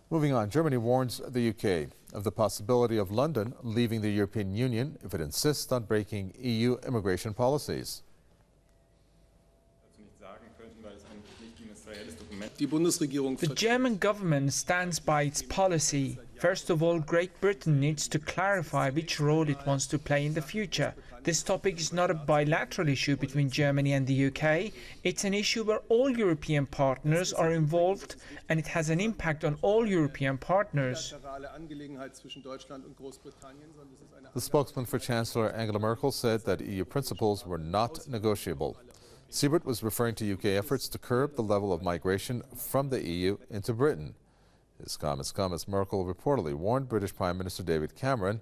Moving on, Germany warns the UK of the possibility of London leaving the European Union if it insists on breaking EU immigration policies. The German government stands by its policy. First of all, Great Britain needs to clarify which role it wants to play in the future. This topic is not a bilateral issue between Germany and the UK. It's an issue where all European partners are involved, and it has an impact on all European partners. The spokesman for Chancellor Angela Merkel said that EU principles were not negotiable. Siebert was referring to UK efforts to curb the level of migration from the EU into Britain. His comments come as Merkel reportedly warned British Prime Minister David Cameron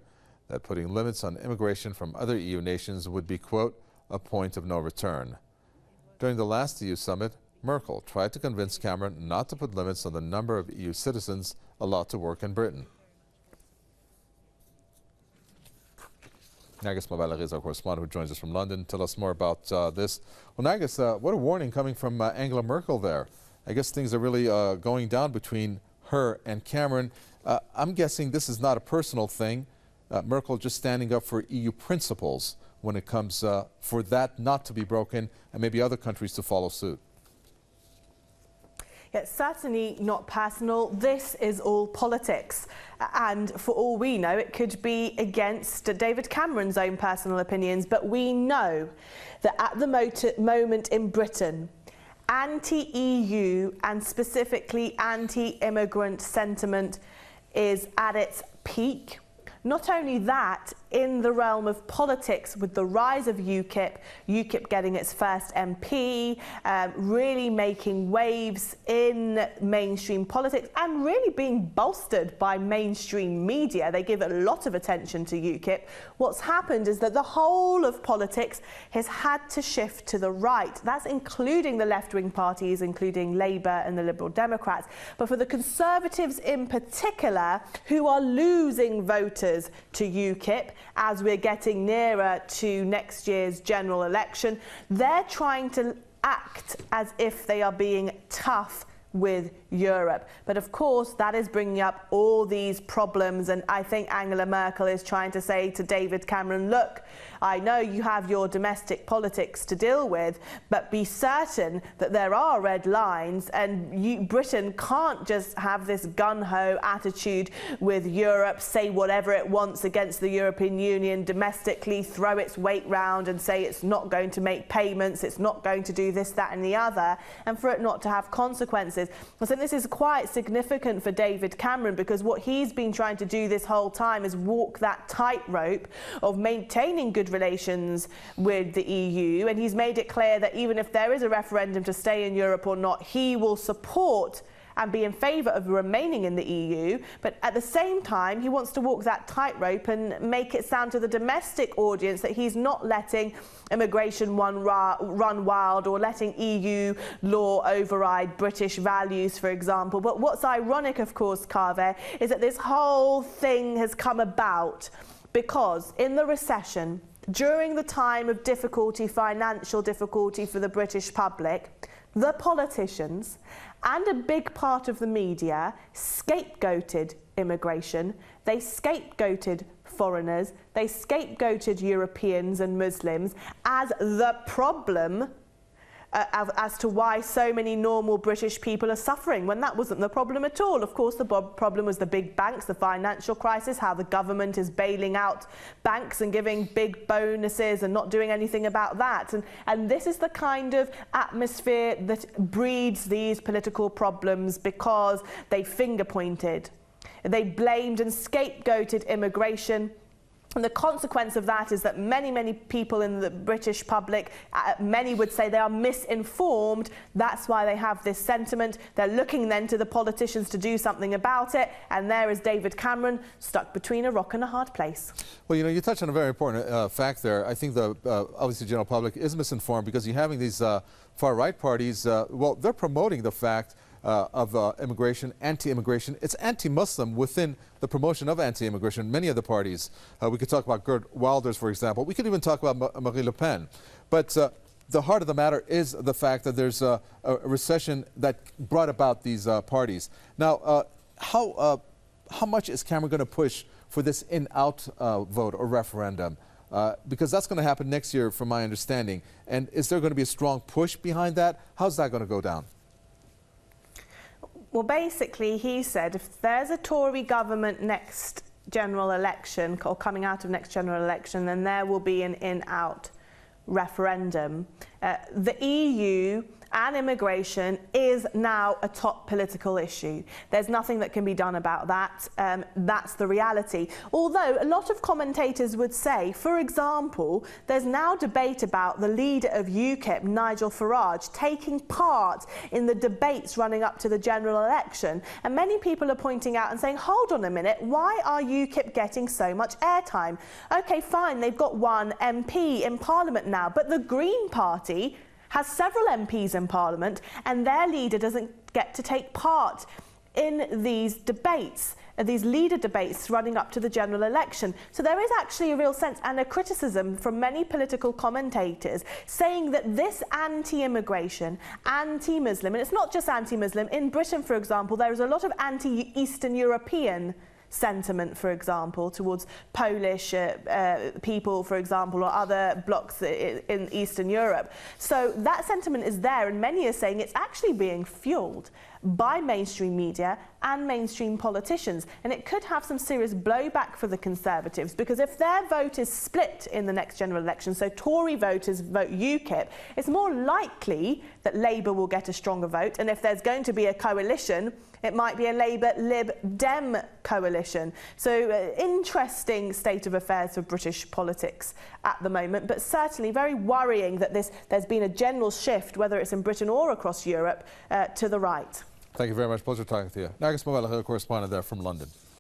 that putting limits on immigration from other EU nations would be, quote, a point of no return. During the last EU summit, Merkel tried to convince Cameron not to put limits on the number of EU citizens allowed to work in Britain. Nagus Mabalagh is our correspondent who joins us from London. Tell us more about this. Well, Nagus, what a warning coming from Angela Merkel there. I guess things are really going down between her and Cameron. I'm guessing this is not a personal thing. Merkel just standing up for EU principles when it comes for that not to be broken and maybe other countries to follow suit. It's certainly not personal. This is all politics. And for all we know, it could be against David Cameron's own personal opinions. But we know that at the moment in Britain, anti-EU and specifically anti-immigrant sentiment is at its peak. Not only that, in the realm of politics, with the rise of UKIP getting its first MP, really making waves in mainstream politics and really being bolstered by mainstream media. They give a lot of attention to UKIP. What's happened is that the whole of politics has had to shift to the right. That's including the left-wing parties, including Labour and the Liberal Democrats. But for the Conservatives in particular, who are losing voters to UKIP, as we're getting nearer to next year's general election, they're trying to act as if they are being tough with Europe. But of course, that is bringing up all these problems, and I think Angela Merkel is trying to say to David Cameron, look, I know you have your domestic politics to deal with, but be certain that there are red lines, and Britain can't just have this gun-ho attitude with Europe, say whatever it wants against the European Union domestically, throw its weight round and say it's not going to make payments, it's not going to do this, that and the other, and for it not to have consequences. I think this is quite significant for David Cameron, because what he's been trying to do this whole time is walk that tightrope of maintaining good relations with the EU, and he's made it clear that even if there is a referendum to stay in Europe or not, he will support and be in favour of remaining in the EU. But at the same time, he wants to walk that tightrope and make it sound to the domestic audience that he's not letting immigration run wild or letting EU law override British values, for example. But what's ironic, of course, Kaveh, is that this whole thing has come about because in the recession, during the time of difficulty, financial difficulty for the British public, the politicians and a big part of the media scapegoated immigration. They scapegoated foreigners. They scapegoated Europeans and Muslims as the problem as to why so many normal British people are suffering, when that wasn't the problem at all. Of course, the problem was the big banks, the financial crisis, how the government is bailing out banks and giving big bonuses and not doing anything about that. And this is the kind of atmosphere that breeds these political problems, because they finger-pointed. They blamed and scapegoated immigration. And the consequence of that is that many people in the British public, many would say they are misinformed. That's why they have this sentiment. They're looking then to the politicians to do something about it. And there is David Cameron stuck between a rock and a hard place. Well, you know, you touched on a very important fact there. I think the obviously general public is misinformed, because you're having these far-right parties, well, they're promoting the fact of immigration, anti-immigration. It's anti-Muslim within the promotion of anti-immigration. Many of the parties, we could talk about Geert Wilders, for example. We could even talk about Marine Le Pen. But the heart of the matter is the fact that there's a recession that brought about these parties. Now, how much is Cameron going to push for this in-out vote or referendum? Because that's going to happen next year, from my understanding. And is there going to be a strong push behind that? How's that going to go down? Well, basically, he said if there's a Tory government next general election, or coming out of next general election, then there will be an in-out referendum. The EU and immigration is now a top political issue. There's nothing that can be done about that. That's the reality. Although a lot of commentators would say, for example, there's now debate about the leader of UKIP, Nigel Farage, taking part in the debates running up to the general election. And many people are pointing out and saying, hold on a minute, why are UKIP getting so much airtime? OK, fine, they've got one MP in Parliament now, but the Green Party has several MPs in Parliament, and their leader doesn't get to take part in these debates, these leader debates running up to the general election. So there is actually a real sense and a criticism from many political commentators saying that this anti-immigration, anti-Muslim, and it's not just anti-Muslim, in Britain, for example, there is a lot of anti-Eastern European sentiment, for example, towards Polish people, for example, or other blocs in Eastern Europe. So that sentiment is there, and many are saying it's actually being fuelled by mainstream media and mainstream politicians, and it could have some serious blowback for the Conservatives, because if their vote is split in the next general election, so Tory voters vote UKIP, it's more likely that Labour will get a stronger vote, and if there's going to be a coalition, it might be a Labour-Lib-Dem coalition. So interesting state of affairs for British politics at the moment, but certainly very worrying that there's been a general shift, whether it's in Britain or across Europe, to the right. Thank you very much. Pleasure talking to you. Nagus Mawala, correspondent there from London.